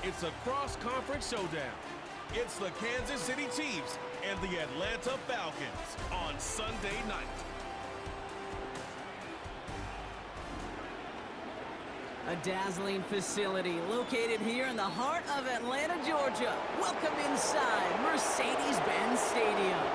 It's a cross-conference showdown. It's the Kansas City Chiefs and the Atlanta Falcons on Sunday night. A dazzling facility located here in the heart of Atlanta, Georgia. Welcome inside Mercedes-Benz Stadium.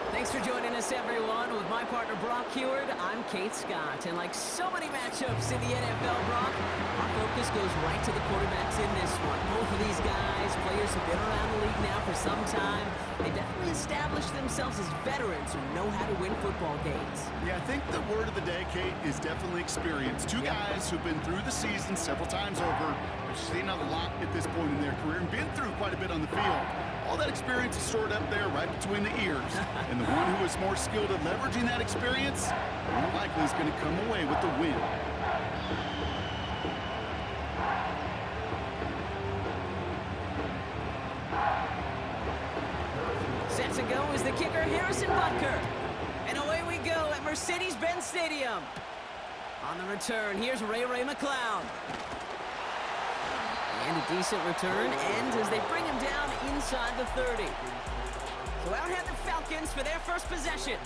Thanks for joining us, everyone. With my partner, Brock Heward, I'm Kate Scott. And like so many matchups in the NFL, Brock, our focus goes right to the quarterbacks in this one. Both of these guys, players who've been around the league now for some time, they definitely established themselves as veterans who know how to win football games. Yeah, I think the word of the day, Kate, is definitely experience. Two guys who've been through the season several times over, have seen a lot at this point in their career, and been through quite a bit on the field. All that experience is stored up there right between the ears. And the one who is more skilled at leveraging that experience, more likely is going to come away with the win. Set to go is the kicker, Harrison Butker. And away we go at Mercedes-Benz Stadium. On the return, here's Ray McCloud. And a decent return ends as they bring him down inside the 30. So out head the Falcons for their first possession.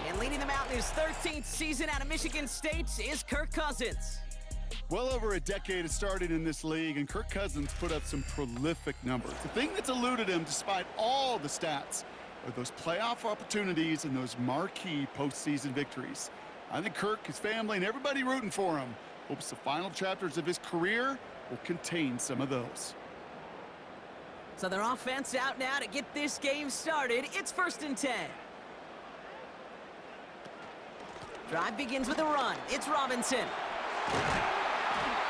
And leading them out in his 13th season out of Michigan State is Kirk Cousins. Well over a decade has started in this league, and Kirk Cousins put up some prolific numbers. The thing that's eluded him, despite all the stats, are those playoff opportunities and those marquee postseason victories. I think Kirk, his family, and everybody rooting for him hopes the final chapters of his career will contain some of those. So their offense out now to get this game started. It's 1st and 10. Drive begins with a run. It's Robinson.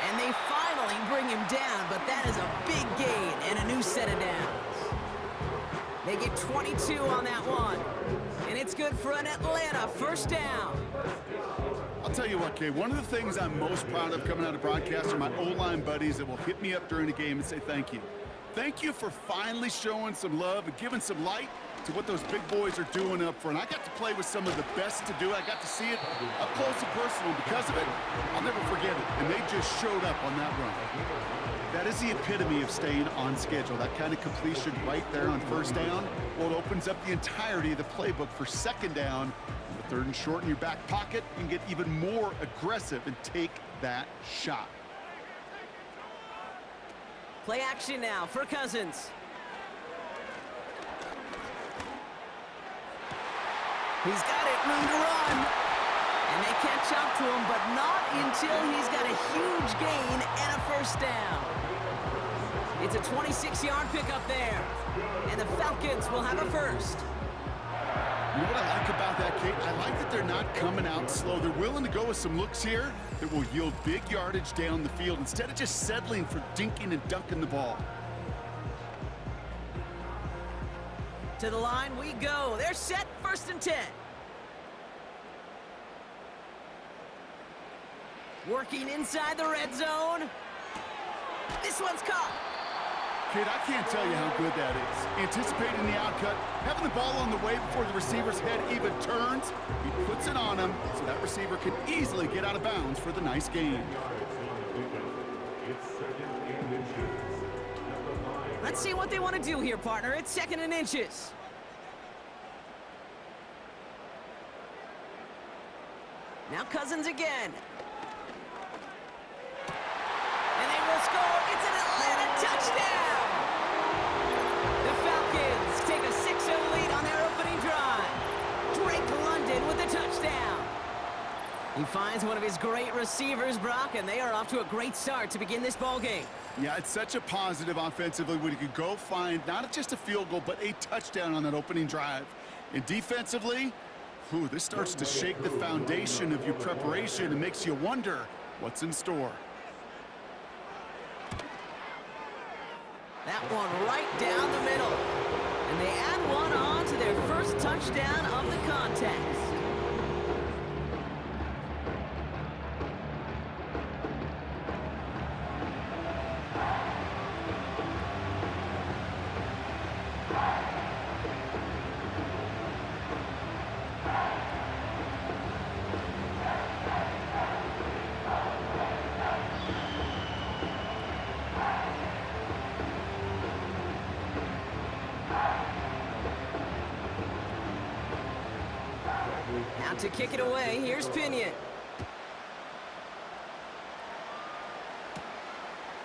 And they finally bring him down, but that is a big gain and a new set of downs. They get 22 on that one. And it's good for an Atlanta first down. I'll tell you what, Kay, one of the things I'm most proud of coming out of broadcast are my O-line buddies that will hit me up during the game and say thank you. Thank you for finally showing some love and giving some light to what those big boys are doing up front. I got to play with some of the best to do it. I got to see it up close and personal. Because of it, I'll never forget it. And they just showed up on that run. That is the epitome of staying on schedule. That kind of completion right there on first down. Well, it opens up the entirety of the playbook for second down. The 3rd and short in your back pocket, you can get even more aggressive and take that shot. Play action now for Cousins. He's got it, room to run. And they catch up to him, but not until he's got a huge gain and a first down. It's a 26-yard pickup there. And the Falcons will have a first. You know what I like about that, Kate? I like that they're not coming out slow. They're willing to go with some looks here that will yield big yardage down the field instead of just settling for dinking and dunking the ball. To the line we go. They're set, 1st and 10. Working inside the red zone. This one's caught. Kid, I can't tell you how good that is. Anticipating the outcut, having the ball on the way before the receiver's head even turns, he puts it on him so that receiver can easily get out of bounds for the nice gain. Let's see what they want to do here, partner. It's 2nd and inches. Now Cousins again. And they will score. It's an Atlanta touchdown. The Falcons take a 6-0 lead on their opening drive. Drake London with the touchdown. He finds one of his great receivers, Brock, and they are off to a great start to begin this ball game. Yeah, it's such a positive offensively when you could go find not just a field goal, but a touchdown on that opening drive. And defensively, this starts to shake the foundation of your preparation and makes you wonder what's in store. That one right down the middle. And they add one on to their first touchdown of the contest. Out to kick it away, here's Pinion.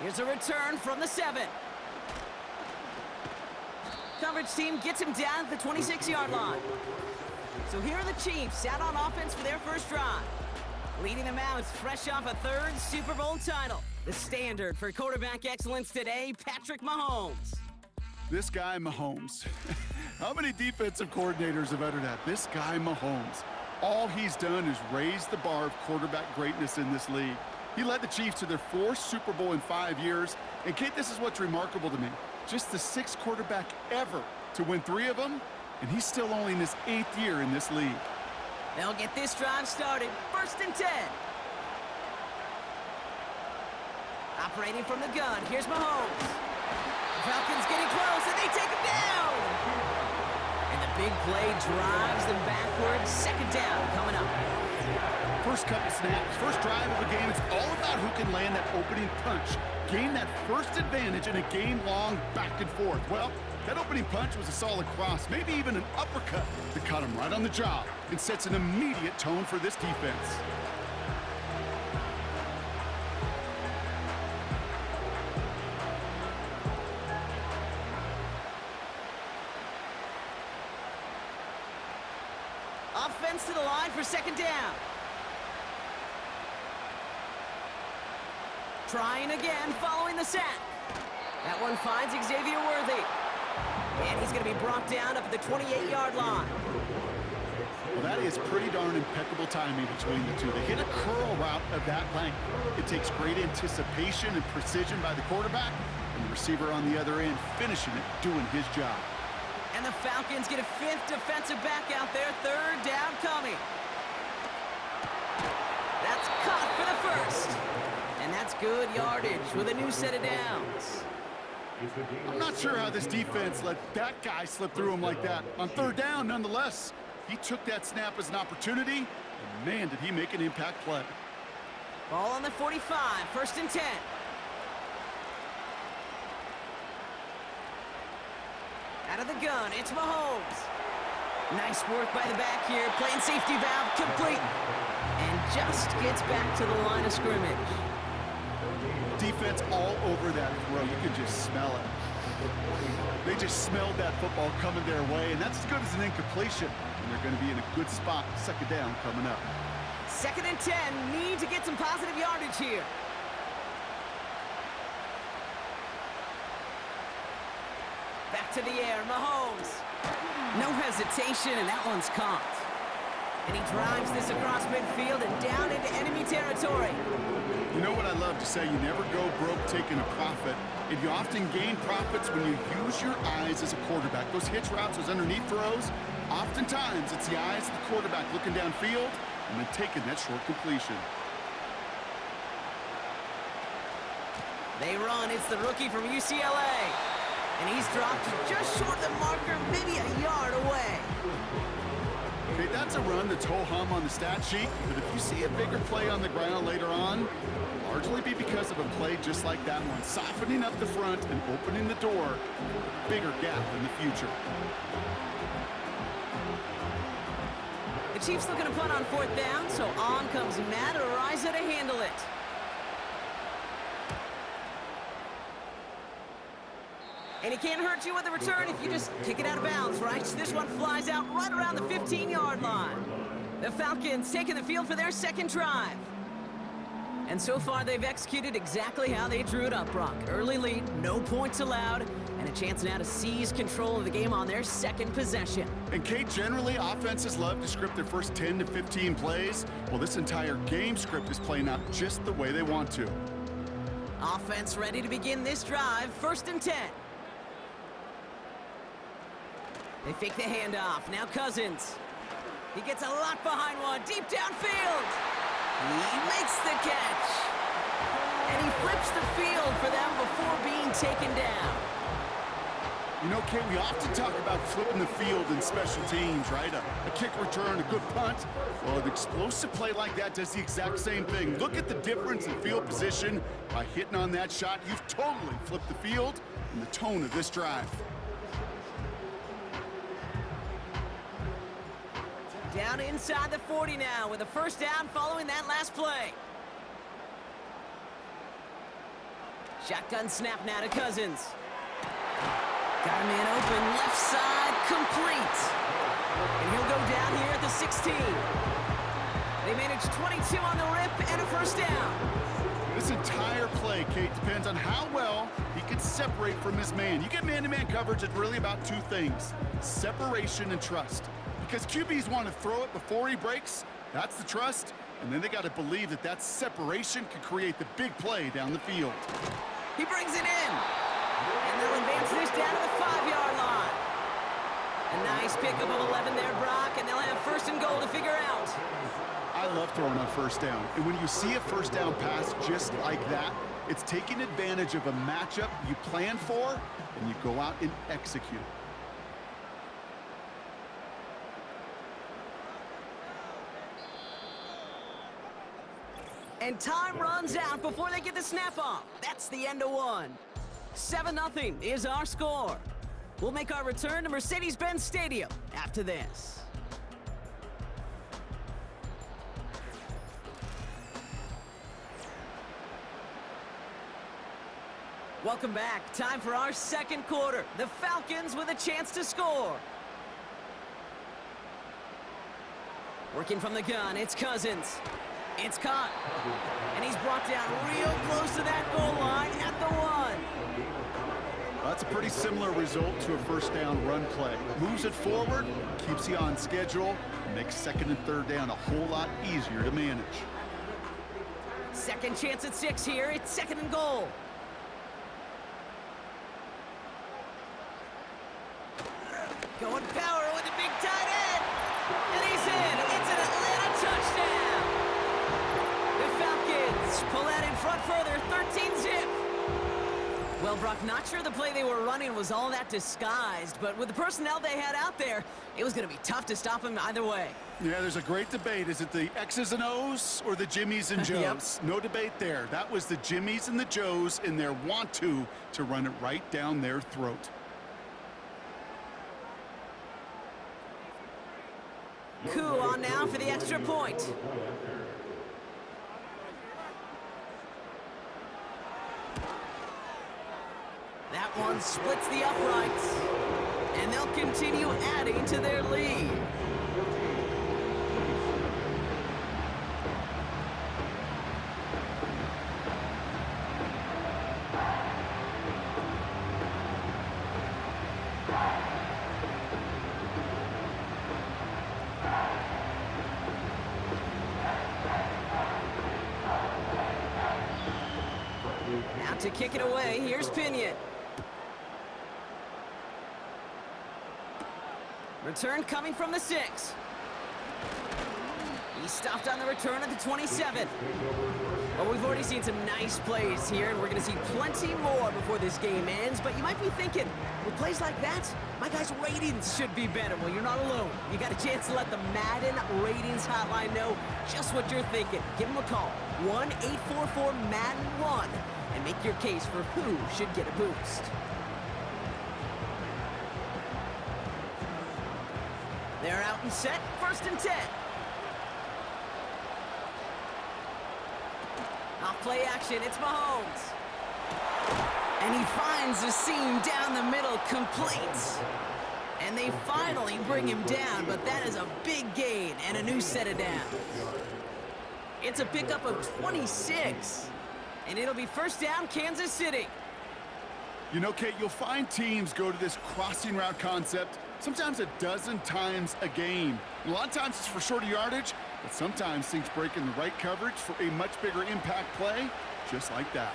Here's a return from the 7. Coverage team gets him down at the 26-yard line. So here are the Chiefs out on offense for their first drive. Leading them out, fresh off a 3rd Super Bowl title. The standard for quarterback excellence today, Patrick Mahomes. This guy, Mahomes. How many defensive coordinators have uttered that? This guy, Mahomes. All he's done is raise the bar of quarterback greatness in this league. He led the Chiefs to their 4th Super Bowl in 5 years. And, Kate, this is what's remarkable to me. Just the 6th quarterback ever to win 3 of them, and he's still only in his 8th year in this league. They'll get this drive started. 1st and 10. Operating from the gun, here's Mahomes. Falcons getting close, and they take him down! And the big play drives them backwards. 2nd down coming up. First couple snaps, first drive of a game, it's all about who can land that opening punch. Gain that first advantage in a game-long back and forth. Well, that opening punch was a solid cross, maybe even an uppercut that caught him right on the job and sets an immediate tone for this defense. Offense to the line for 2nd down. Trying again, following the sack. That one finds Xavier Worthy. And he's going to be brought down up at the 28-yard line. Well, that is pretty darn impeccable timing between the two. They hit a curl route of that length. It takes great anticipation and precision by the quarterback, and the receiver on the other end finishing it, doing his job. And the Falcons get a 5th defensive back out there, 3rd down coming. That's caught for the 1st. And that's good yardage with a new set of downs. I'm not sure how this defense let that guy slip through him like that. On 3rd down, nonetheless, he took that snap as an opportunity, and man, did he make an impact play. Ball on the 45, 1st and 10. Out of the gun, it's Mahomes. Nice work by the back here, playing safety valve complete. And just gets back to the line of scrimmage. Defense all over that throw. You can just smell it. They just smelled that football coming their way, and that's as good as an incompletion. And they're going to be in a good spot. 2nd down coming up. 2nd and 10. Need to get some positive yardage here. Back to the air, Mahomes. No hesitation, and that one's caught. And he drives this across midfield and down into enemy territory. You know what I love to say? You never go broke taking a profit. And you often gain profits when you use your eyes as a quarterback. Those hitch routes, those underneath throws, oftentimes it's the eyes of the quarterback looking downfield and then taking that short completion. They run. It's the rookie from UCLA. And he's dropped just short of the marker, maybe a yard away. Okay, that's a run that's ho-hum on the stat sheet, but if you see a bigger play on the ground later on, it'll largely be because of a play just like that one, softening up the front and opening the door for a bigger gap in the future. The Chiefs looking to punt on 4th down, so on comes Matt Araiza to handle it. And he can't hurt you with a return if you just kick it out of bounds, right? This one flies out right around the 15-yard line. The Falcons taking the field for their 2nd drive. And so far, they've executed exactly how they drew it up, Brock. Early lead, no points allowed, and a chance now to seize control of the game on their 2nd possession. And, Kate, generally, offenses love to script their first 10 to 15 plays. Well, this entire game script is playing out just the way they want to. Offense ready to begin this drive, 1st and 10. They fake the handoff. Now Cousins. He gets a lot behind one. Deep downfield. He makes the catch. And he flips the field for them before being taken down. You know, Kate, we often talk about flipping the field in special teams, right? A kick return, a good punt. Well, an explosive play like that does the exact same thing. Look at the difference in field position. By hitting on that shot, you've totally flipped the field and the tone of this drive. Down inside the 40 now with a first down following that last play. Shotgun snap now to Cousins. Got a man open, left side, complete. And he'll go down here at the 16. They managed 22 on the rip and a first down. This entire play, Kate, depends on how well he can separate from his man. You get man-to-man coverage, it's really about two things: separation and trust. Because QBs want to throw it before he breaks, that's the trust, and then they got to believe that that separation can create the big play down the field. He brings it in. And they'll advance this down to the 5-yard line. A nice pickup of 11 there, Brock, and they'll have first and goal to figure out. I love throwing on first down. And when you see a first down pass just like that, it's taking advantage of a matchup you plan for, and you go out and execute. And time runs out before they get the snap off. That's the end of one. 7-0 is our score. We'll make our return to Mercedes-Benz Stadium after this. Welcome back. Time for our second quarter. The Falcons with a chance to score. Working from the gun, it's Cousins. It's caught. And he's brought down real close to that goal line at the 1. Well, that's a pretty similar result to a first down run play. Moves it forward, keeps you on schedule, and makes second and third down a whole lot easier to manage. Second chance at 6 here. It's second and goal. Going power with a big tight end. And he's in. It's an Atlanta touchdown. The Falcons pull out in front further, 13-zip. Well, Brock, not sure the play they were running was all that disguised, but with the personnel they had out there, it was going to be tough to stop him either way. Yeah, there's a great debate. Is it the X's and O's or the Jimmies and Joes? Yep. No debate there. That was the Jimmies and the Joes in their want-to run it right down their throat. Coup on now for the extra point. That one splits the uprights, and they'll continue adding to their lead. Now to kick it away, here's Pinion. Return coming from the 6. He stopped on the return at the 27. Well, we've already seen some nice plays here, and we're going to see plenty more before this game ends. But you might be thinking, with plays like that, my guys' ratings should be better. Well, you're not alone. You got a chance to let the Madden ratings hotline know just what you're thinking. Give them a call, 1-844-MADDEN-1, and make your case for who should get a boost. They're out and set, first and 10. Off play action, it's Mahomes. And he finds the seam down the middle, complete. And they finally bring him down, but that is a big gain and a new set of downs. It's a pickup of 26. And it'll be first down, Kansas City. You know, Kate, you'll find teams go to this crossing route concept sometimes a dozen times a game. A lot of times it's for shorter yardage, but sometimes things break in the right coverage for a much bigger impact play, just like that.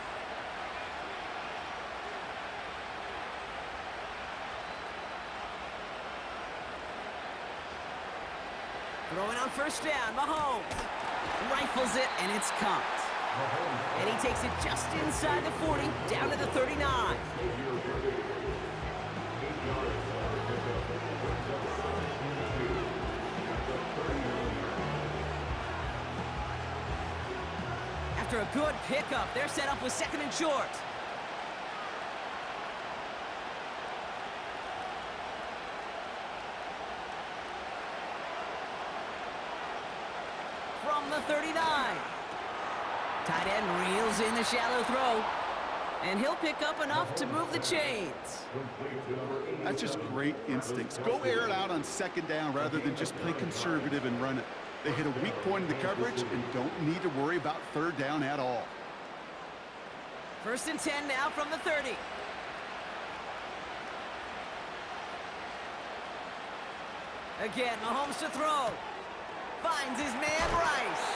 Throwing on first down, Mahomes rifles it, and it's caught. And he takes it just inside the 40, down to the 39. After a good pickup, they're set up with second and short. from the 39. Tight end reels in the shallow throw. And he'll pick up enough to move the chains. That's just great instincts. Go air it out on second down rather than just play conservative and run it. They hit a weak point in the coverage and don't need to worry about third down at all. 1st and 10 now from the 30. Again, Mahomes to throw. Finds his man Rice.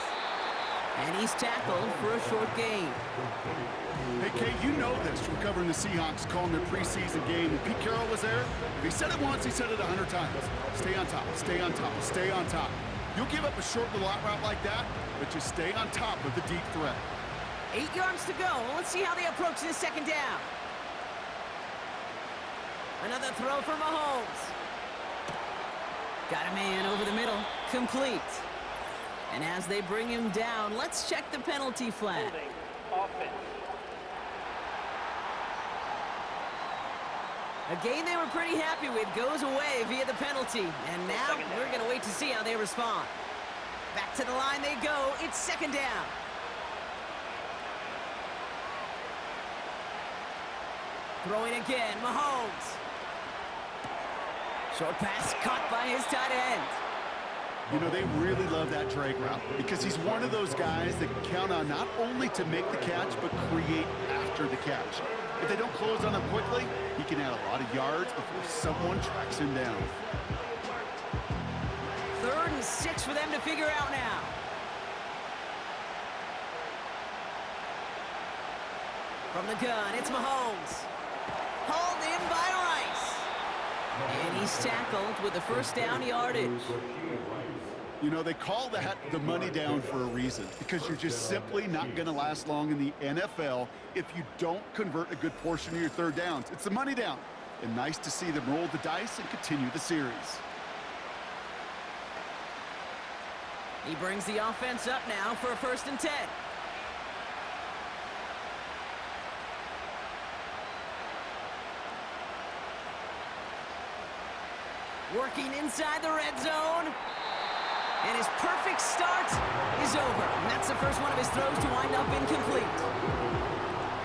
And he's tackled for a short gain. Hey, Kay, you know this from covering the Seahawks, calling their preseason game. When Pete Carroll was there, if he said it once, he said it 100 times. Stay on top, stay on top, stay on top. You'll give up a short little out route like that, but just stay on top of the deep threat. 8 yards to go. Let's see how they approach this second down. Another throw for Mahomes. Got a man over the middle. Complete. And as they bring him down, let's check the penalty flag. A game they were pretty happy with goes away via the penalty. And now we're going to wait to see how they respond. Back to the line they go. It's second down. Throwing again, Mahomes. Short pass caught by his tight end. You know, they really love that drag route because he's one of those guys that can count on not only to make the catch, but create after the catch. If they don't close on him quickly, he can add a lot of yards before someone tracks him down. 3rd and 6 for them to figure out now. From the gun, it's Mahomes. Hauled in by Rice. And he's tackled with the first down yardage. You know, they call that the money down for a reason because you're just simply not going to last long in the NFL if you don't convert a good portion of your third downs. It's the money down. And nice to see them roll the dice and continue the series. He brings the offense up now for a 1st and 10. Working inside the red zone. And his perfect start is over. And that's the first one of his throws to wind up incomplete.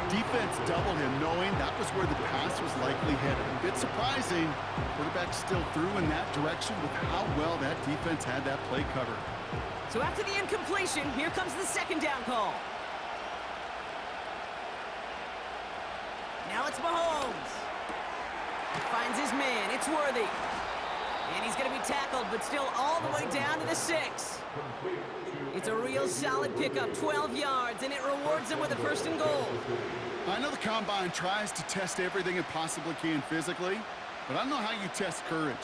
Defense doubled him, knowing that was where the pass was likely headed. A bit surprising. Quarterback still threw in that direction with how well that defense had that play covered. So after the incompletion, here comes the second down call. Now it's Mahomes. Finds his man. It's Worthy. And he's going to be tackled, but still all the way down to the 6. It's a real solid pickup, 12 yards, and it rewards him with a 1st and goal. I know the Combine tries to test everything it possibly can physically, but I don't know how you test courage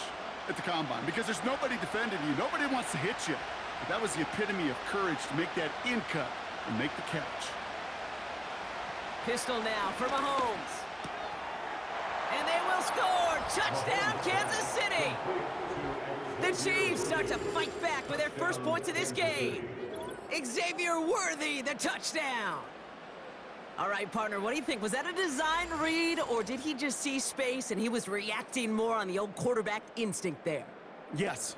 at the Combine because there's nobody defending you. Nobody wants to hit you. But that was the epitome of courage to make that in cut and make the catch. Pistol now for Mahomes. And they will score! Touchdown, Kansas City! The Chiefs start to fight back with their first points of this game. Xavier Worthy, the touchdown! All right, partner, what do you think? Was that a design read, or did he just see space and he was reacting more on the old quarterback instinct there? Yes.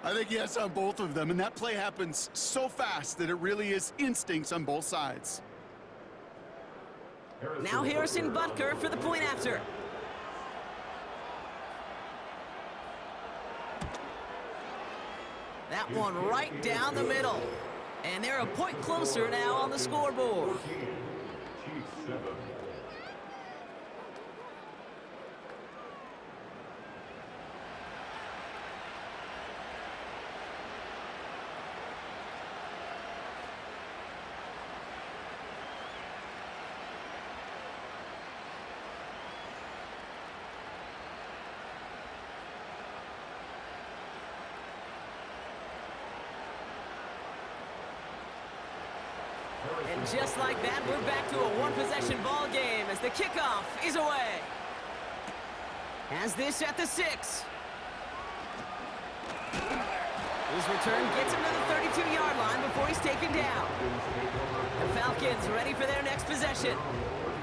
I think yes on both of them, and that play happens so fast that it really is instincts on both sides. Now Harrison Butker for the point after. That one right down the middle. And they're a point closer now on the scoreboard. And just like that, we're back to a one-possession ball game as the kickoff is away. Has this at the 6. His return gets him to the 32-yard line before he's taken down. The Falcons ready for their next possession.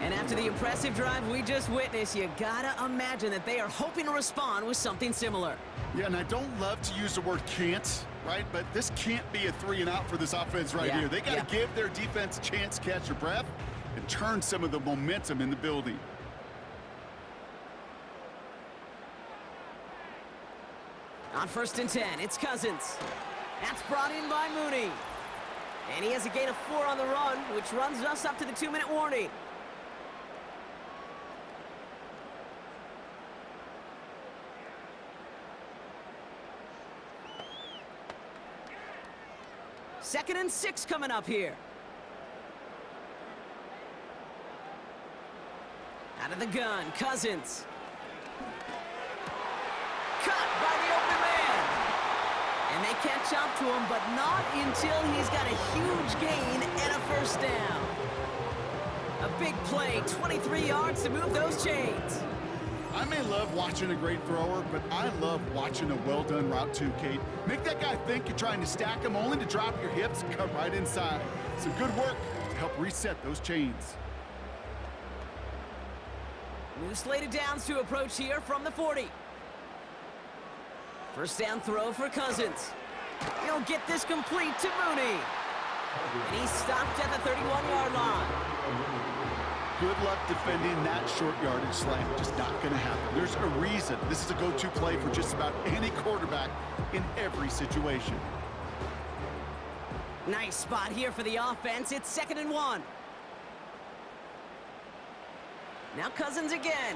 And after the impressive drive we just witnessed, you gotta imagine that they are hoping to respond with something similar. Yeah, and I don't love to use the word can't, right? But this can't be a 3-and-out for this offense right here. They got to give their defense a chance to catch their breath and turn some of the momentum in the building. On 1st and 10, it's Cousins. That's brought in by Mooney. And he has a gain of 4 on the run, which runs us up to the 2-minute warning. Second and 6 coming up here. Out of the gun, Cousins. Cut by the open man. And they catch up to him, but not until he's got a huge gain and a first down. A big play, 23 yards to move those chains. I may love watching a great thrower, but I love watching a well-done route too, Kate. Make that guy think you're trying to stack him, only to drop your hips and cut right inside. Some good work to help reset those chains. New slated downs to approach here from the 40. First down throw for Cousins. He'll get this complete to Mooney. And he's stopped at the 31-yard line. Good luck defending that short yardage slant. Just not going to happen. There's a reason this is a go-to play for just about any quarterback in every situation. Nice spot here for the offense. It's 2nd and 1. Now Cousins again.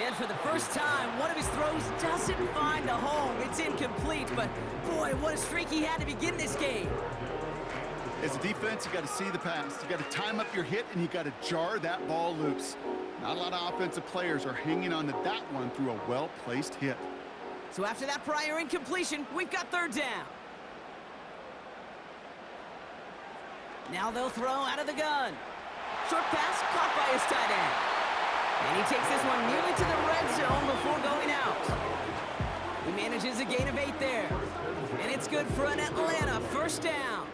And for the first time, one of his throws doesn't find a home. It's incomplete, but boy, what a streak he had to begin this game. As a defense, you got to see the pass. You got to time up your hit, and you got to jar that ball loose. Not a lot of offensive players are hanging on to that one through a well-placed hit. So after that prior incompletion, we've got 3rd down. Now they'll throw out of the gun. Short pass caught by his tight end. And he takes this one nearly to the red zone before going out. He manages a gain of 8 there. And it's good for an Atlanta first down.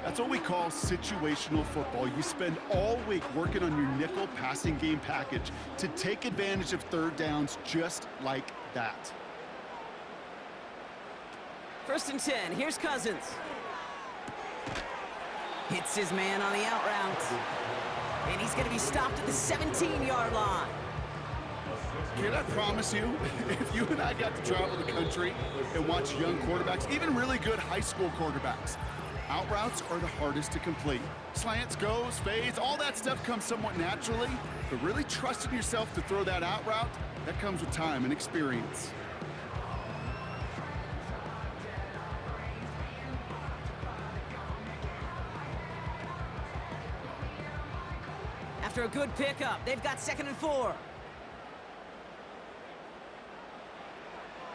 That's what we call situational football. You spend all week working on your nickel passing game package to take advantage of 3rd downs just like that. 1st and 10, here's Cousins. Hits his man on the out route. And he's going to be stopped at the 17-yard line. Can I promise you, if you and I got to travel the country and watch young quarterbacks, even really good high school quarterbacks, out routes are the hardest to complete. Slants, goes, fades, all that stuff comes somewhat naturally, but really trusting yourself to throw that out route, that comes with time and experience. After a good pickup, they've got 2nd and 4.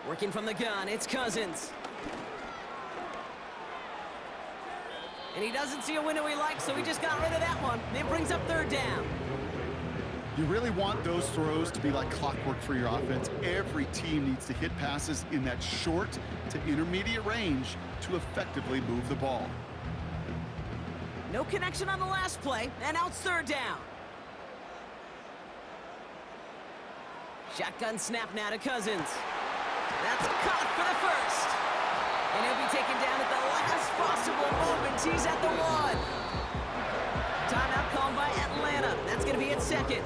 Working from the gun, it's Cousins. And he doesn't see a window he likes, so he just got rid of that one. And it brings up 3rd down. You really want those throws to be like clockwork for your offense. Every team needs to hit passes in that short to intermediate range to effectively move the ball. No connection on the last play, and now it's 3rd down. Shotgun snap now to Cousins. That's caught for the first. And he'll be taken down at the last possible moment. He's at the 1. Timeout called by Atlanta. That's going to be at 2nd.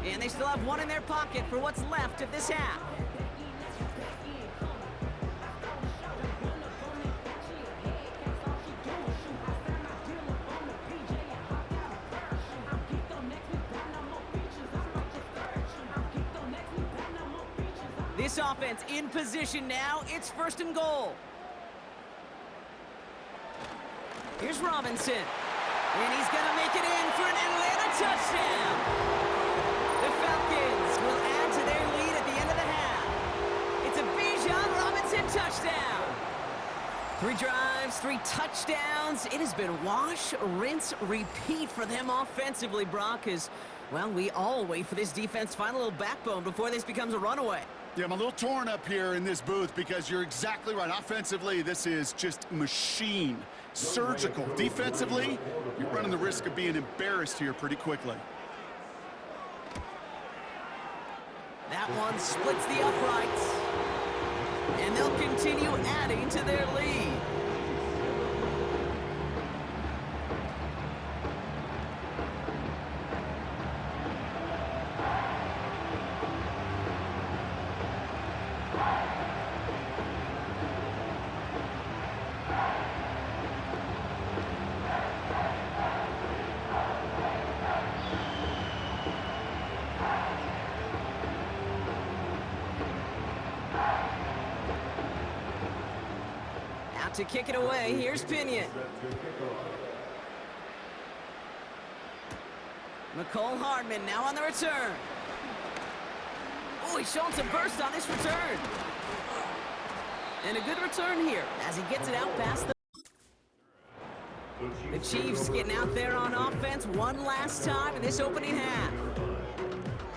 And they still have 1 in their pocket for what's left of this half. This offense in position now. It's 1st and goal. Here's Robinson. And he's going to make it in for an Atlanta touchdown. The Falcons will add to their lead at the end of the half. It's a Bijan Robinson touchdown. 3 drives, 3 touchdowns. It has been wash, rinse, repeat for them offensively, Brock, as, well, we all wait for this defense to find a little backbone before this becomes a runaway. Yeah, I'm a little torn up here in this booth because you're exactly right. Offensively, this is just machine, surgical. Defensively, you're running the risk of being embarrassed here pretty quickly. That one splits the uprights. And they'll continue adding to their lead. Out to kick it away, here's Pinion. McCole Hardman now on the return. Oh, he's showing some burst on this return. And a good return here as he gets it out past the Chiefs getting out there on offense one last time in this opening half.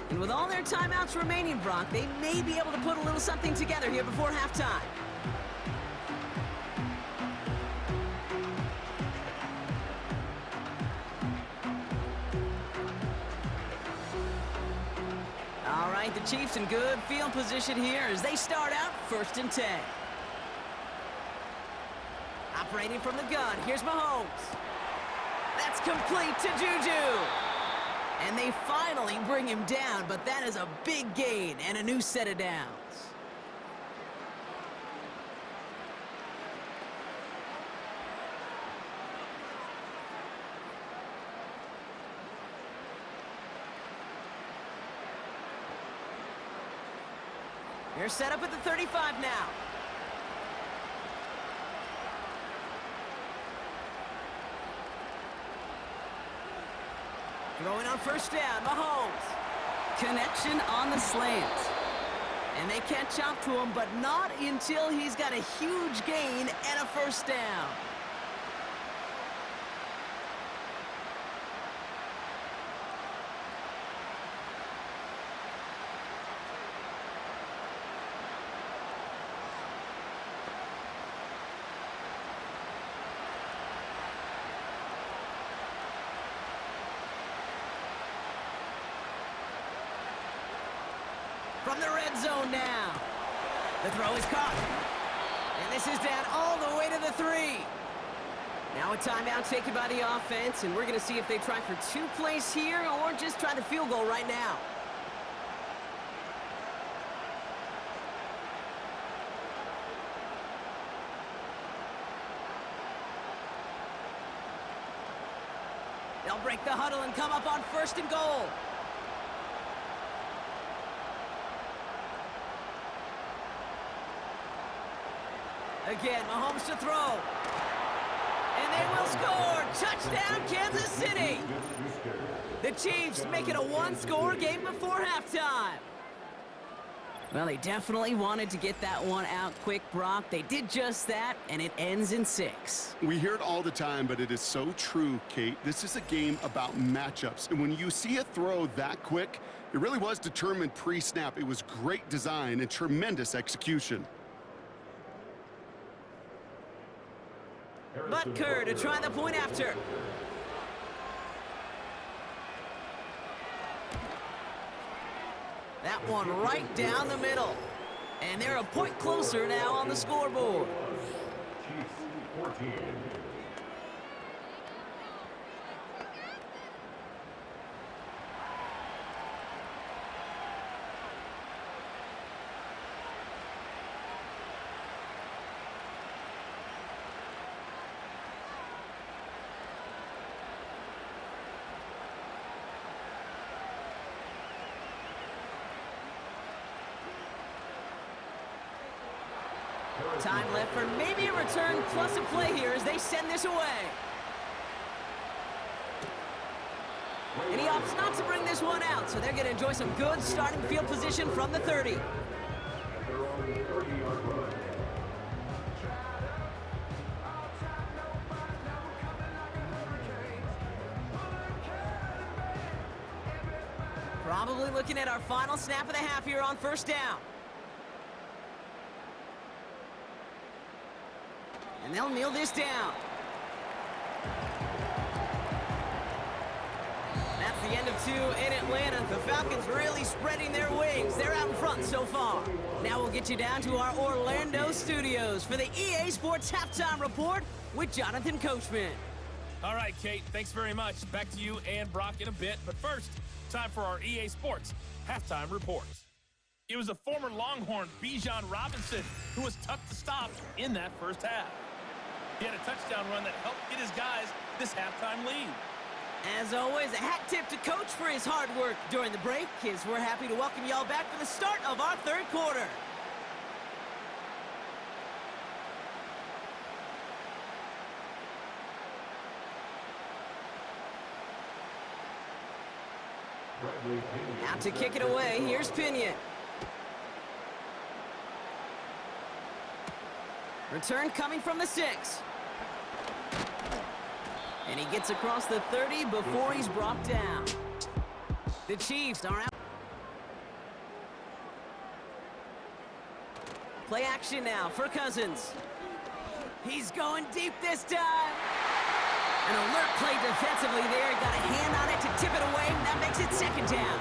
And with all their timeouts remaining, Brock, they may be able to put a little something together here before halftime. All right, the Chiefs in good field position here as they start out 1st and 10. Operating from the gun, here's Mahomes. That's complete to Juju. And they finally bring him down, but that is a big gain and a new set of downs. They're set up at the 35 now. Throwing on 1st down, Mahomes. Connection on the slant. And they catch up to him, but not until he's got a huge gain and a 1st down. From the red zone now. The throw is caught. And this is down all the way to the 3. Now a timeout taken by the offense, and we're going to see if they try for 2 plays here or just try the field goal right now. They'll break the huddle and come up on 1st and goal. Again, Mahomes to throw. And they will score. Touchdown, Kansas City. The Chiefs make it a 1-score game before halftime. Well, they definitely wanted to get that one out quick, Brock. They did just that, and it ends in 6. We hear it all the time, but it is so true, Kate. This is a game about matchups. And when you see a throw that quick, it really was determined pre-snap. It was great design and tremendous execution. Butker to try the point after. That one right down the middle. And they're a point closer now on the scoreboard. Chiefs 14. Time left for maybe a return plus a play here as they send this away. And he opts not to bring this one out, so they're going to enjoy some good starting field position from the 30. They're on the 30-yard line. Probably looking at our final snap of the half here on 1st down. And they'll kneel this down. That's the the end of 2 in Atlanta. The Falcons really spreading their wings. They're out in front so far. Now we'll get you down to our Orlando studios for the EA Sports Halftime Report with Jonathan Coachman. All right, Kate, thanks very much. Back to you and Brock in a bit. But first, time for our EA Sports Halftime Report. It was a former Longhorn, Bijan Robinson, who was tough to stop in that first half. He had a touchdown run that helped get his guys this halftime lead. As always, a hat tip to Coach for his hard work during the break, as we're happy to welcome y'all back for the start of our third quarter. Out to kick it away, here's Pinion. Return coming from the 6. And he gets across the 30 before he's brought down. The Chiefs are out. Play action now for Cousins. He's going deep this time. An alert play defensively there. Got a hand on it to tip it away. That makes it second down.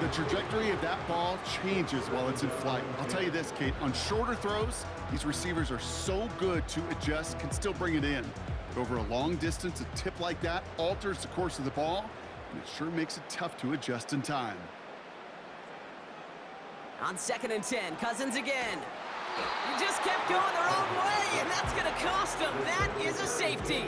The trajectory of that ball changes while it's in flight. I'll tell you this, Kate, on shorter throws, these receivers are so good to adjust, can still bring it in. But over a long distance, a tip like that alters the course of the ball, and it sure makes it tough to adjust in time. On 2nd and 10, Cousins again. He just kept going the wrong way, and that's going to cost him. That is a safety.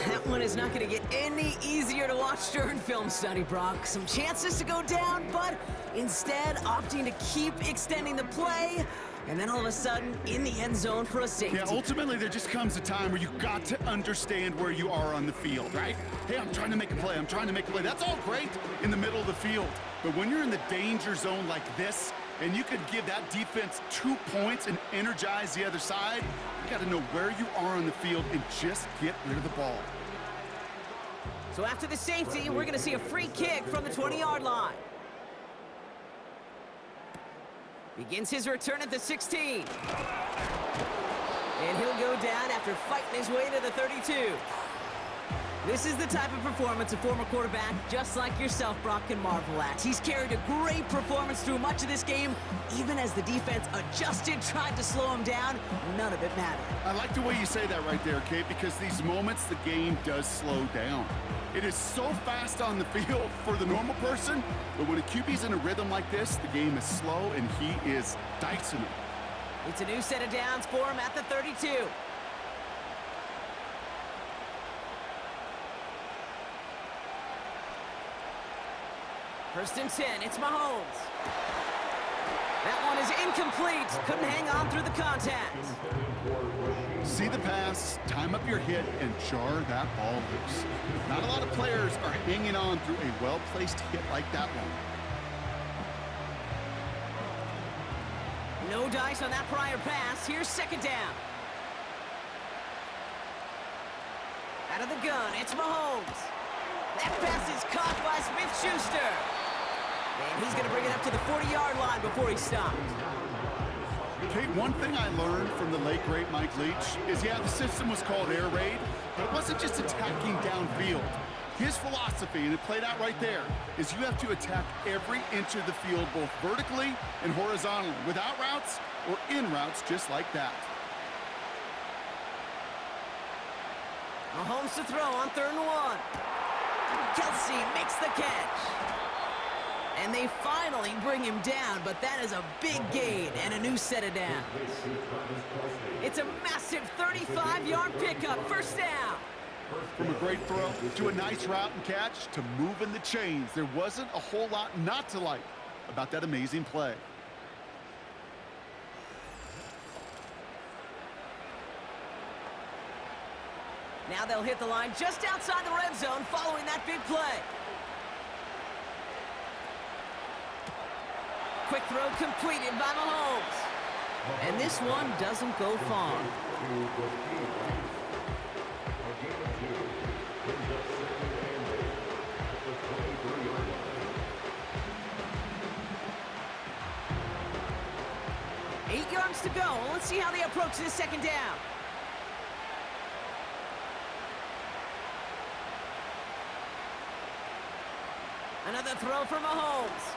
That one is not going to get any easier to watch during film study, Brock. Some chances to go down, but instead opting to keep extending the play, and then all of a sudden in the end zone for a safety. Yeah, ultimately there just comes a time where you've got to understand where you are on the field, right? Hey, I'm trying to make a play. I'm trying to make a play. That's all great in the middle of the field. But when you're in the danger zone like this, and you could give that defense 2 points and energize the other side, you got to know where you are on the field and just get rid of the ball. So after the safety, we're going to see a free kick from the 20-yard line. Begins his return at the 16. And he'll go down after fighting his way to the 32. This is the type of performance a former quarterback, just like yourself, Brock, can marvel at. He's carried a great performance through much of this game, even as the defense adjusted, tried to slow him down. None of it mattered. I like the way you say that right there, Kate, because these moments the game does slow down. It is so fast on the field for the normal person, but when a QB's in a rhythm like this, the game is slow and he is dicing it. It's a new set of downs for him at the 32. First and 10, it's Mahomes. That one is incomplete. Couldn't hang on through the contact. See the pass, time up your hit, and jar that ball loose. Not a lot of players are hanging on through a well-placed hit like that one. No dice on that prior pass. Here's second down. Out of the gun, it's Mahomes. That pass is caught by Smith-Schuster. And he's going to bring it up to the 40-yard line before he stops. Kate, one thing I learned from the late, great Mike Leach is, yeah, the system was called air raid, but it wasn't just attacking downfield. His philosophy, and it played out right there, is you have to attack every inch of the field, both vertically and horizontally, without routes or in routes just like that. Mahomes to throw on 3rd and 1. Kelsey makes the catch. And they finally bring him down, but that is a big gain and a new set of downs. It's a massive 35-yard pickup, first down. From a great throw to a nice route and catch to moving the chains, there wasn't a whole lot not to like about that amazing play. Now they'll hit the line just outside the red zone following that big play. Quick throw completed by Mahomes. And this one doesn't go far. Eight yards to go. Let's see how they approach this second down. Another throw for Mahomes.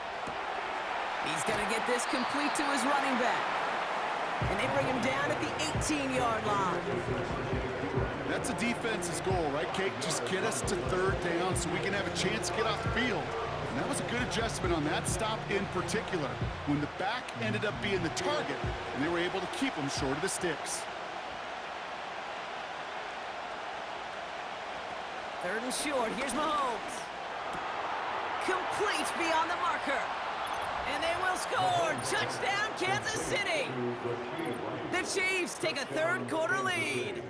He's going to get this complete to his running back. And they bring him down at the 18-yard line. That's a defense's goal, right, Kate? Just get us to third down so we can have a chance to get off the field. And that was a good adjustment on that stop in particular, when the back ended up being the target, and they were able to keep him short of the sticks. Third and short. Here's Mahomes. Complete beyond the marker. And they will score. Touchdown, Kansas City. The Chiefs take a third-quarter lead.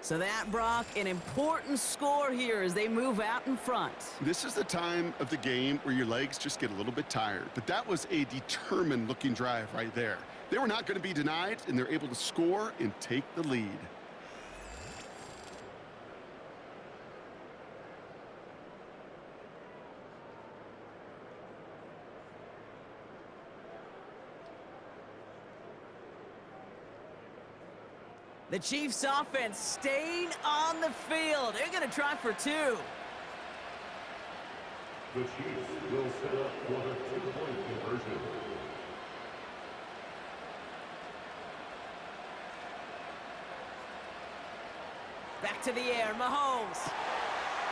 So that, Brock, an important score here as they move out in front. This is the time of the game where your legs just get a little bit tired. But that was a determined-looking drive right there. They were not going to be denied, and they're able to score and take the lead. The Chiefs offense staying on the field. They're going to try for two. The Chiefs will set up for the two-point conversion. Back to the air, Mahomes.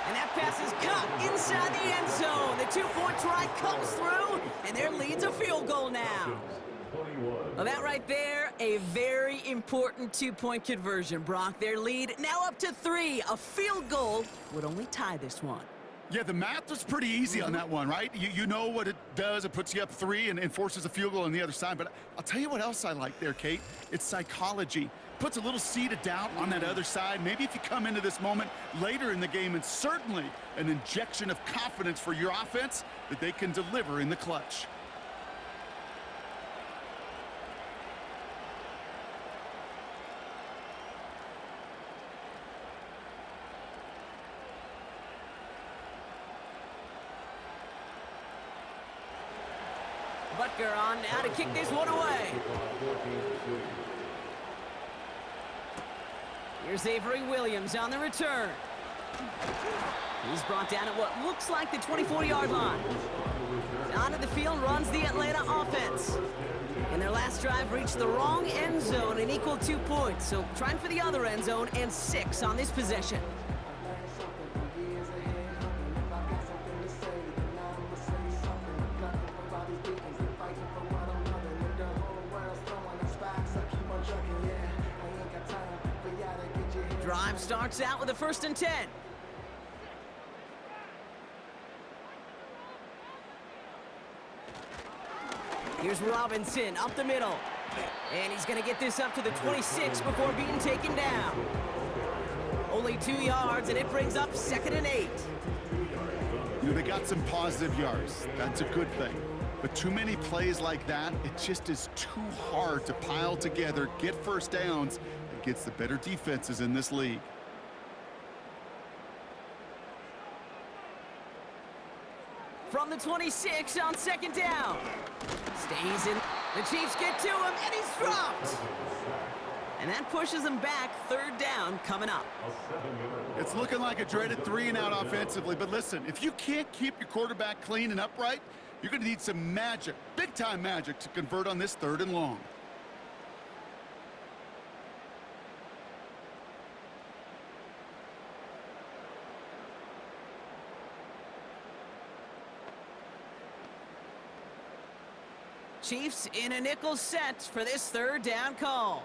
And that pass is caught inside the end zone. The two-point try comes through, and their lead's a field goal now. Well, that right there, a very important two-point conversion, Brock. Their lead now up to 3. A field goal would only tie this one. Yeah, the math was pretty easy on that one, right? You know what it does. It puts you up 3 and forces a field goal on the other side. But I'll tell you what else I like there, Kate. It's psychology. Puts a little seed of doubt on that other side. Maybe if you come into this moment later in the game, and certainly an injection of confidence for your offense that they can deliver in the clutch. Butker on now to kick this one away. Here's Avery Williams on the return. He's brought down at what looks like the 24-yard line. Onto the field runs the Atlanta offense. And their last drive reached the wrong end zone and equaled 2 points. So trying for the other end zone and 6 on this possession. Drive starts out with a 1st and 10. Here's Robinson up the middle. And he's going to get this up to the 26 before being taken down. Only 2 yards, and it brings up 2nd and 8. You know, they got some positive yards. That's a good thing. But too many plays like that, it just is too hard to pile together, get first downs, against the better defenses in this league. From the 26 on 2nd down. Stays in. The Chiefs get to him, and he's dropped. And that pushes them back. 3rd down coming up. It's looking like a dreaded 3-and-out offensively. But listen, if you can't keep your quarterback clean and upright, you're going to need some magic, big-time magic, to convert on this 3rd and long. Chiefs in a nickel set for this 3rd down call.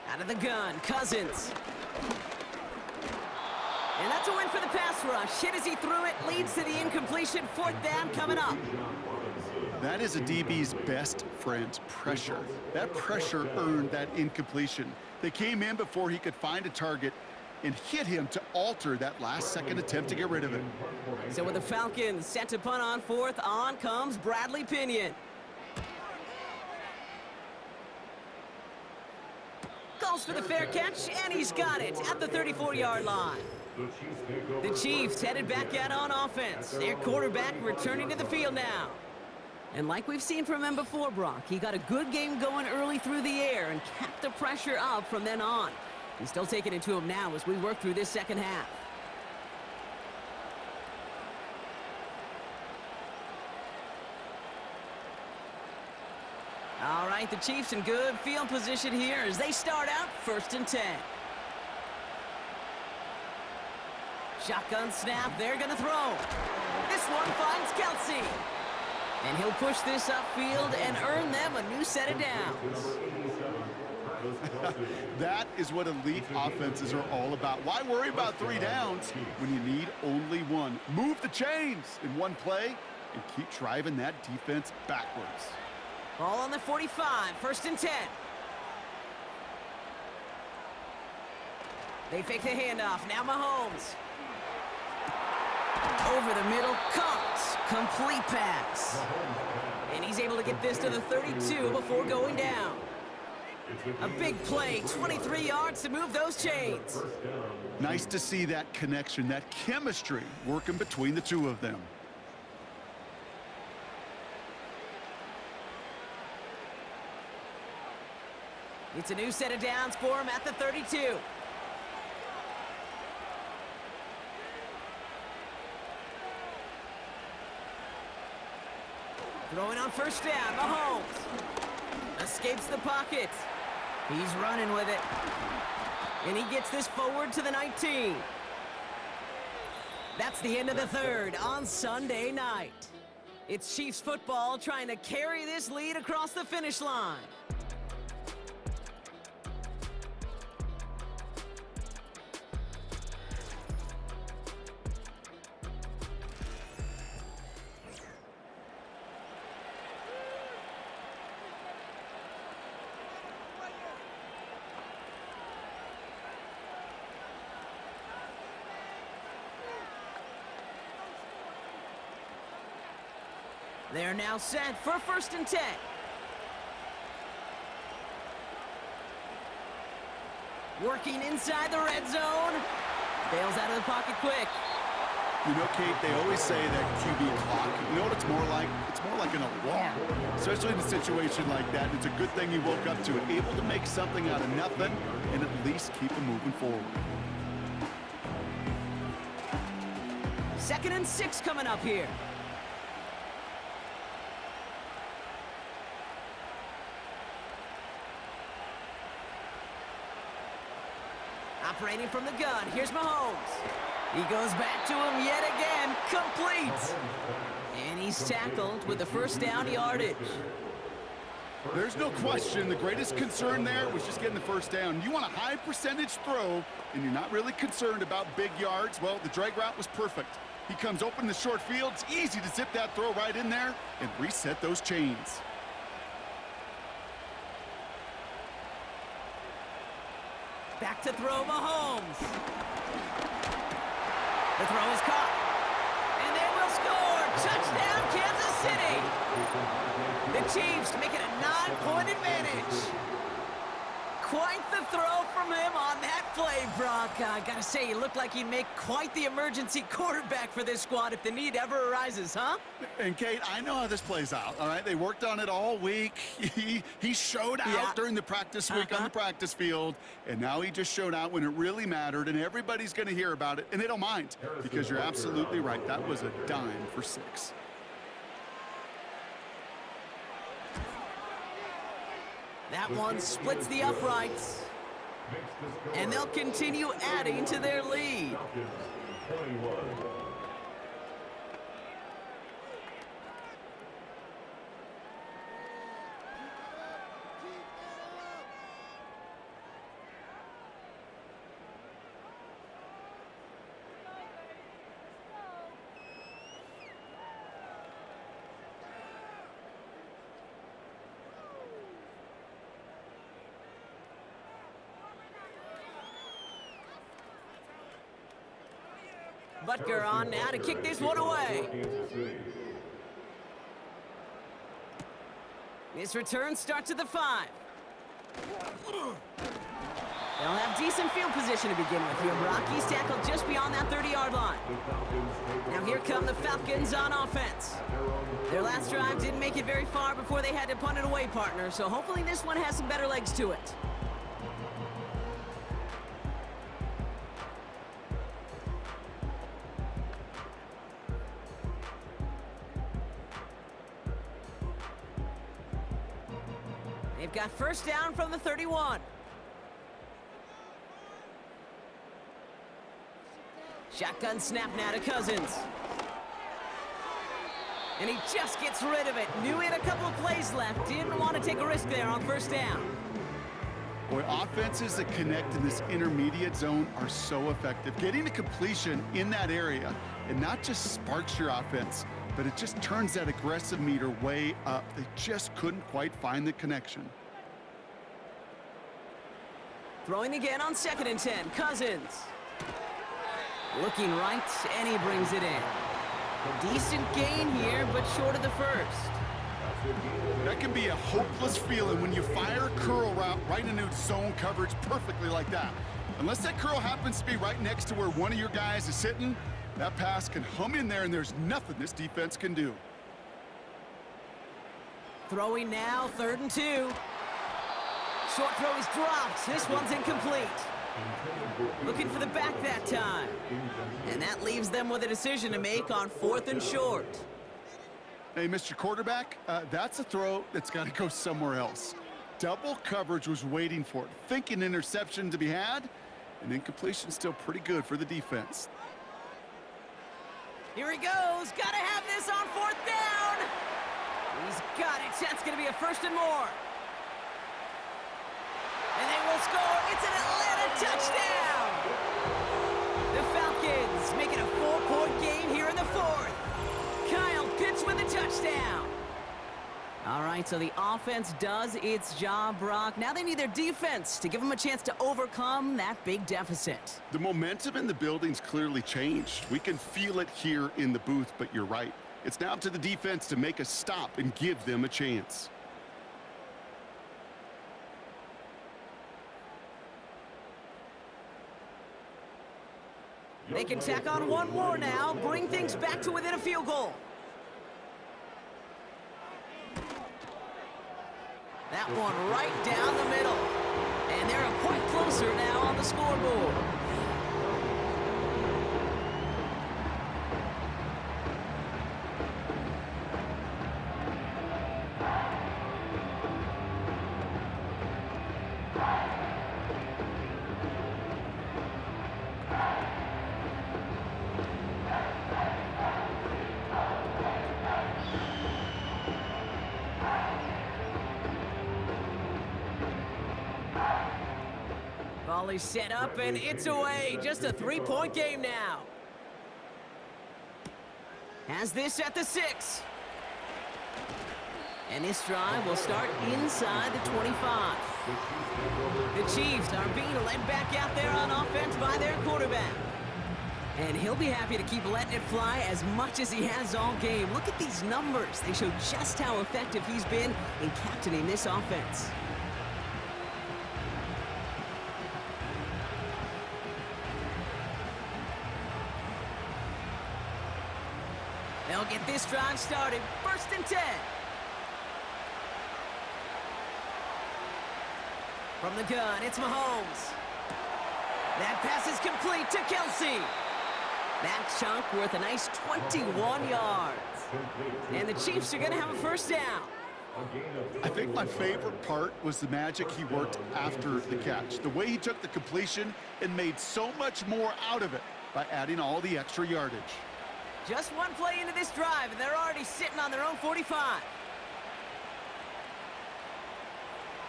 Out of the gun, Cousins. And that's a win for the pass rush. Hit as he threw it, leads to the incompletion. 4th down coming up. That is a DB's best friend, pressure. That pressure earned that incompletion. They came in before he could find a target and hit him to alter that last-second attempt to get rid of it. So with the Falcons set to punt on 4th, on comes Bradley Pinion. Calls for the fair catch, and he's got it at the 34-yard line. The Chiefs headed back out on offense. Their quarterback returning to the field now. And like we've seen from him before, Brock, he got a good game going early through the air and kept the pressure up from then on. He's still taking it to him now as we work through this 2nd half. right, the Chiefs in good field position here as they start out 1st and 10. Shotgun snap, they're going to throw. This one finds Kelsey. And he'll push this upfield and earn them a new set of downs. That is what elite offenses are all about. Why worry about 3 downs when you need only 1? Move the chains in one play and keep driving that defense backwards. Ball on the 45, 1st and 10. They fake the handoff, now Mahomes. Over the middle, caught, complete pass. And he's able to get this to the 32 before going down. A big play, 23 yards to move those chains. Nice to see that connection, that chemistry working between the two of them. It's a new set of downs for him at the 32. Throwing on 1st down, Mahomes. Escapes the pocket. He's running with it. And he gets this forward to the 19. That's the end of the 3rd on Sunday night. It's Chiefs football trying to carry this lead across the finish line. They're now set for 1st and 10. Working inside the red zone. Bails out of the pocket quick. You know, Kate, they always say that QB clock. You know what it's more like? It's more like an alarm, especially in a situation like that. It's a good thing he woke up to it, able to make something out of nothing and at least keep him moving forward. 2nd and 6 coming up here. Operating from the gun, here's Mahomes. He goes back to him yet again, complete. And he's tackled with the 1st down yardage. There's no question the greatest concern there was just getting the 1st down. You want a high percentage throw, and you're not really concerned about big yards. Well, the drag route was perfect. He comes open in the short field. It's easy to zip that throw right in there and reset those chains. Back to throw, Mahomes. The throw is caught. And they will score. Touchdown, Kansas City. The Chiefs make it a 9-point advantage. Quite the throw from him on that play, Brock. I gotta say, he looked like he'd make quite the emergency quarterback for this squad if the need ever arises, huh? And, Kate, I know how this plays out, all right? They worked on it all week. He showed out during the practice week on the practice field, and now he just showed out when it really mattered, and everybody's going to hear about it, and they don't mind because you're absolutely right. That was a dime for 6. That one splits the uprights. And they'll continue adding to their lead. Butker on now to kick this one away. This return starts at the 5. They'll have decent field position to begin with here. Brock, he's tackled just beyond that 30-yard line. Now here come the Falcons on offense. Their last drive didn't make it very far before they had to punt it away, partner, so hopefully this one has some better legs to it. They've got first down from the 31. Shotgun snap now to Cousins. And he just gets rid of it. Knew he had a couple of plays left. Didn't want to take a risk there on first down. Boy, offenses that connect in this intermediate zone are so effective. Getting a completion in that area, it not just sparks your offense, but it just turns that aggressive meter way up. They just couldn't quite find the connection. Throwing again on 2nd and 10. Cousins. Looking right, and he brings it in. Decent gain here, but short of the first. That can be a hopeless feeling when you fire a curl route right into zone coverage perfectly like that. Unless that curl happens to be right next to where one of your guys is sitting, that pass can hum in there, and there's nothing this defense can do. Throwing now, 3rd and 2. Short throw is dropped. This one's incomplete. Looking for the back that time. And that leaves them with a decision to make on 4th and short. Hey, Mr. Quarterback, that's a throw that's got to go somewhere else. Double coverage was waiting for it. Thinking interception to be had, and incompletion still pretty good for the defense. Here he goes. Got to have this on 4th down. He's got it. That's going to be a 1st and more. And they will score. It's an Atlanta touchdown. The Falcons make it a 4-point game here in the 4th. Kyle Pitts with a touchdown. All right, so the offense does its job, Brock. Now they need their defense to give them a chance to overcome that big deficit. The momentum in the building's clearly changed. We can feel it here in the booth, but you're right. It's now up to the defense to make a stop and give them a chance. They can tack on one more now, bring things back to within a field goal. That one right down the middle. And they're a point closer now on the scoreboard. Volley set up, and it's away. Just a 3-point game now. Has this at the 6. And this drive will start inside the 25. The Chiefs are being led back out there on offense by their quarterback. And he'll be happy to keep letting it fly as much as he has all game. Look at these numbers. They show just how effective he's been in captaining this offense. They'll get this drive started. 1st and 10. From the gun, it's Mahomes. That pass is complete to Kelsey. That chunk worth a nice 21 yards. And the Chiefs are going to have a 1st down. I think my favorite part was the magic he worked after the catch. The way he took the completion and made so much more out of it by adding all the extra yardage. Just one play into this drive, and they're already sitting on their own 45.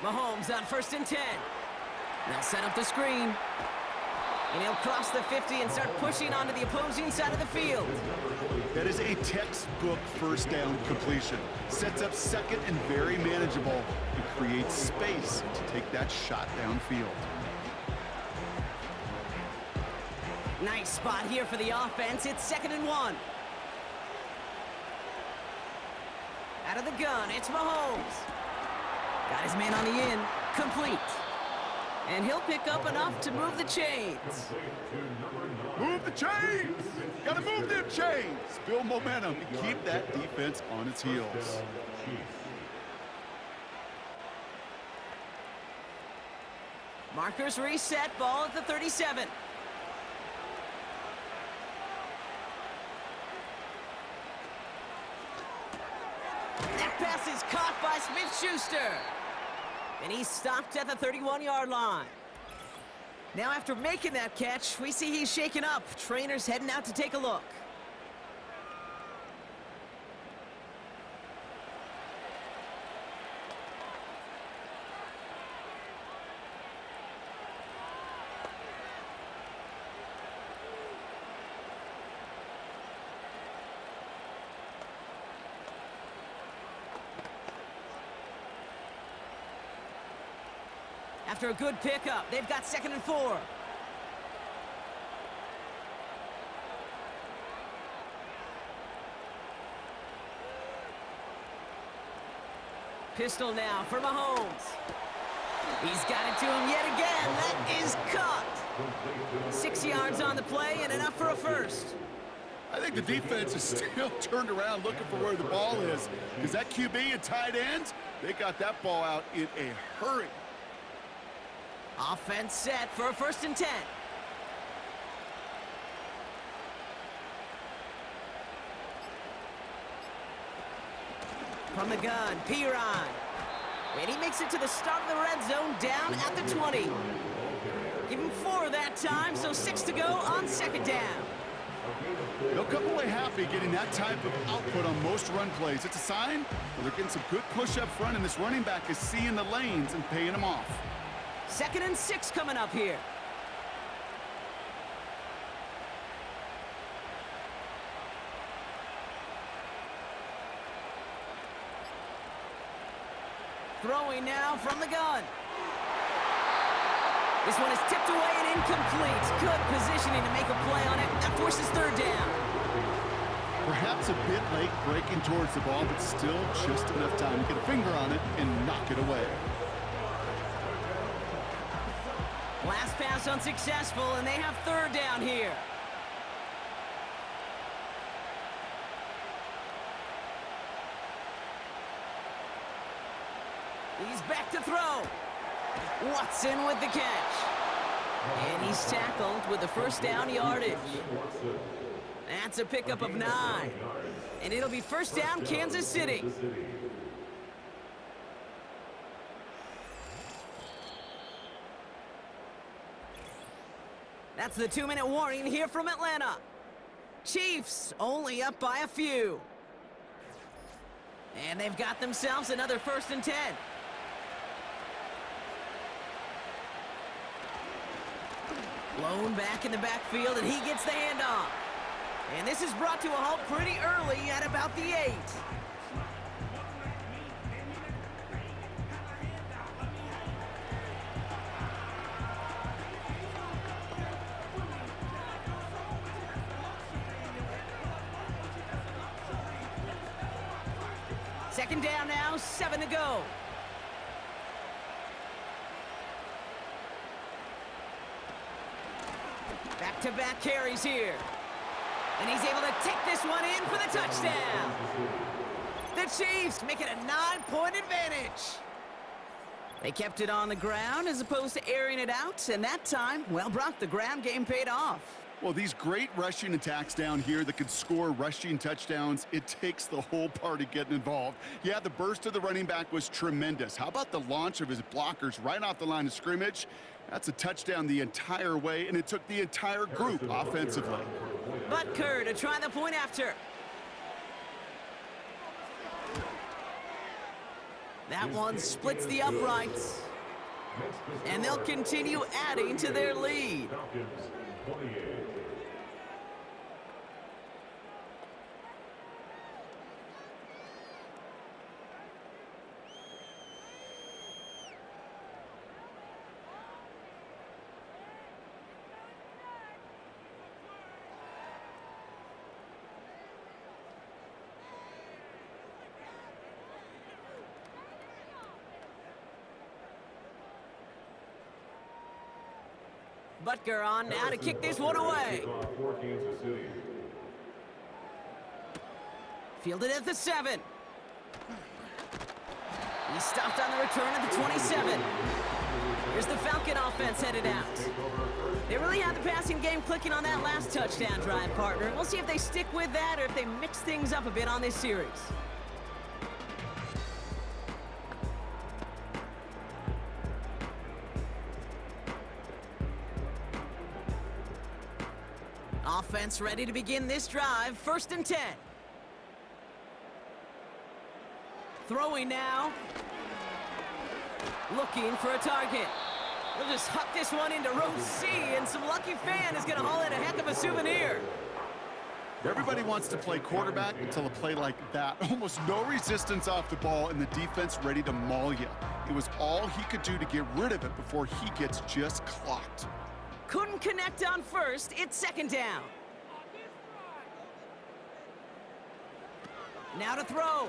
Mahomes on 1st and 10. They'll set up the screen. And he'll cross the 50 and start pushing onto the opposing side of the field. That is a textbook 1st down completion. Sets up 2nd and very manageable. It creates space to take that shot downfield. Nice spot here for the offense. It's 2nd and 1. Out of the gun, it's Mahomes. Got his man on the in. Complete. And he'll pick up enough to move the chains. Move the chains! Gotta move them chains! Build momentum and keep that defense on its heels. Markers reset, ball at the 37. That pass is caught by Smith-Schuster. And he's stopped at the 31-yard line. Now after making that catch, we see he's shaken up. Trainer's heading out to take a look. After a good pickup, they've got 2nd and 4. Pistol now for Mahomes. He's got it to him yet again. That is caught. 6 yards on the play and enough for a first. I think the defense is still turned around looking for where the ball is, because that QB and tight ends, they got that ball out in a hurry. Offense set for a 1st and 10. From the gun, Pirine. And he makes it to the start of the red zone down at the 20. Give him 4 that time, so 6 to go on 2nd down. They'll come away happy getting that type of output on most run plays. It's a sign that they're getting some good push up front, and this running back is seeing the lanes and paying them off. 2nd and 6 coming up here. Throwing now from the gun. This one is tipped away and incomplete. Good positioning to make a play on it. That forces 3rd down. Perhaps a bit late breaking towards the ball, but still just enough time to get a finger on it and knock it away. Last pass unsuccessful, and they have 3rd down here. He's back to throw. Watson with the catch. And he's tackled with the 1st down yardage. That's a pickup of 9. And it'll be 1st down, Kansas City. That's the 2-minute warning here from Atlanta. Chiefs only up by a few. And they've got themselves another 1st and 10. Blown back in the backfield, and he gets the handoff. And this is brought to a halt pretty early at about the 8. Second down now, 7 to go. Back-to-back carries here. And he's able to take this one in for the touchdown. The Chiefs make it a 9-point advantage. They kept it on the ground as opposed to airing it out, and that time, well, Brock, the ground game paid off. Well, these great rushing attacks down here that could score rushing touchdowns, it takes the whole party getting involved. Yeah, the burst of the running back was tremendous. How about the launch of his blockers right off the line of scrimmage? That's a touchdown the entire way, and it took the entire group offensively. Butker to try the point after. That one splits the uprights. And they'll continue adding to their lead. Butker on now to kick this one away. Fielded at the 7. He stopped on the return at the 27. Here's the Falcon offense headed out. They really had the passing game clicking on that last touchdown drive, partner. We'll see if they stick with that or if they mix things up a bit on this series. Offense ready to begin this drive. 1st and 10. Throwing now. Looking for a target. We'll just huck this one into row C, and some lucky fan is going to haul in a heck of a souvenir. Everybody wants to play quarterback until a play like that. Almost no resistance off the ball, and the defense ready to maul you. It was all he could do to get rid of it before he gets just clocked. Couldn't connect on 1st. It's 2nd down. Now to throw.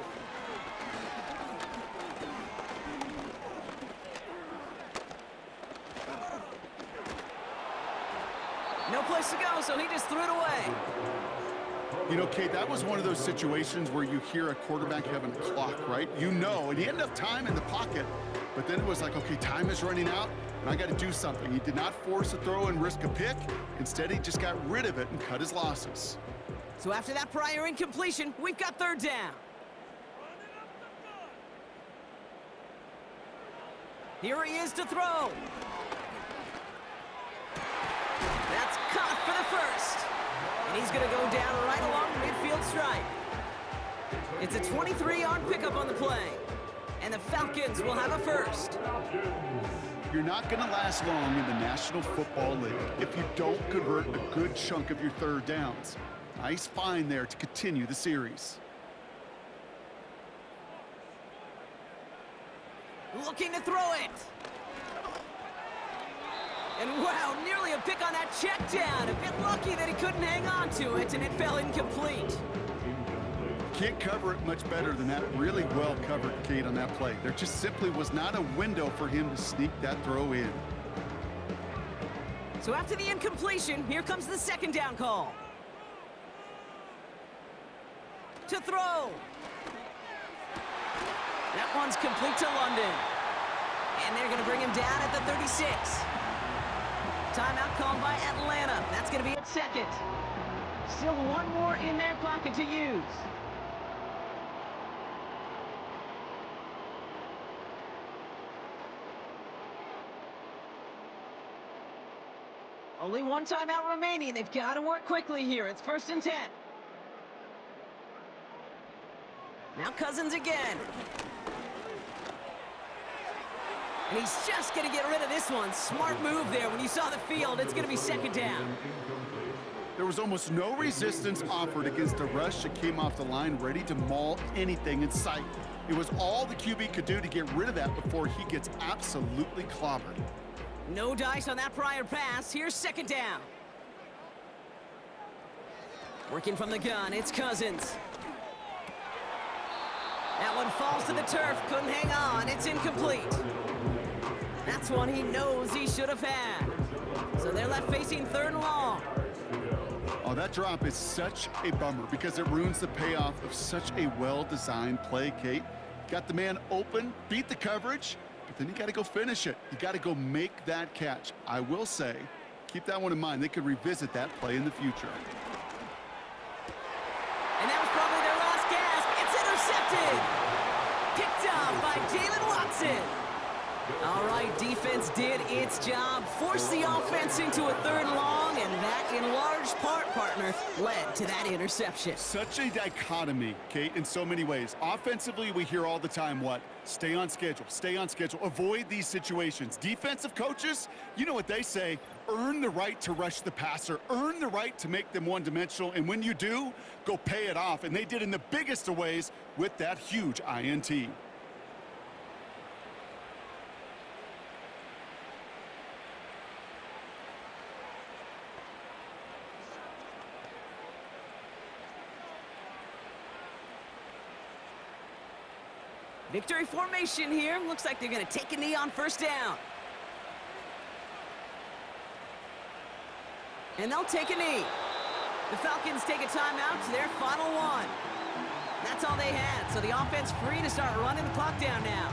No place to go, so he just threw it away. You know, Kate, that was one of those situations where you hear a quarterback having a clock, right? You know, and he had enough time in the pocket, but then it was like, okay, time is running out, and I got to do something. He did not force a throw and risk a pick. Instead, he just got rid of it and cut his losses. So after that prior incompletion, we've got 3rd down. Here he is to throw. That's caught for the 1st. And he's going to go down right along the midfield stripe. It's a 23-yard pickup on the play. And the Falcons will have a 1st. You're not going to last long in the National Football League if you don't convert a good chunk of your 3rd downs. Nice find there to continue the series. Looking to throw it. And wow, nearly a pick on that check down. A bit lucky that he couldn't hang on to it, and it fell incomplete. Can't cover it much better than that. Really well covered, Kate, on that play. There just simply was not a window for him to sneak that throw in. So after the incompletion, here comes the 2nd down call. To throw. That one's complete to London. And they're going to bring him down at the 36. Timeout called by Atlanta. That's going to be at 2nd. Still one more in their pocket to use. Only one timeout remaining. They've got to work quickly here. It's 1st and 10. Now Cousins again. And he's just going to get rid of this one. Smart move there. When you saw the field, it's going to be 2nd down. There was almost no resistance offered against a rush that came off the line ready to maul anything in sight. It was all the QB could do to get rid of that before he gets absolutely clobbered. No dice on that prior pass. Here's 2nd down. Working from the gun, it's Cousins. That one falls to the turf. Couldn't hang on. It's incomplete. That's one he knows he should have had. So they're left facing 3rd and long. Oh, that drop is such a bummer because it ruins the payoff of such a well-designed play, Kate. Got the man open, beat the coverage, but then you got to go finish it. You got to go make that catch. I will say, keep that one in mind. They could revisit that play in the future. And that was probably their last gasp. It's intercepted. Picked up by Jalen Watson. All right, defense did its job. Forced the offense into a 3rd and long, and that, in large part, partner, led to that interception. Such a dichotomy, Kate, in so many ways. Offensively, we hear all the time what? Stay on schedule, avoid these situations. Defensive coaches, you know what they say, earn the right to rush the passer, earn the right to make them one-dimensional, and when you do, go pay it off. And they did in the biggest of ways with that huge INT. Victory formation here. Looks like they're going to take a knee on 1st down. And they'll take a knee. The Falcons take a timeout to their final one. That's all they had, so the offense free to start running the clock down now.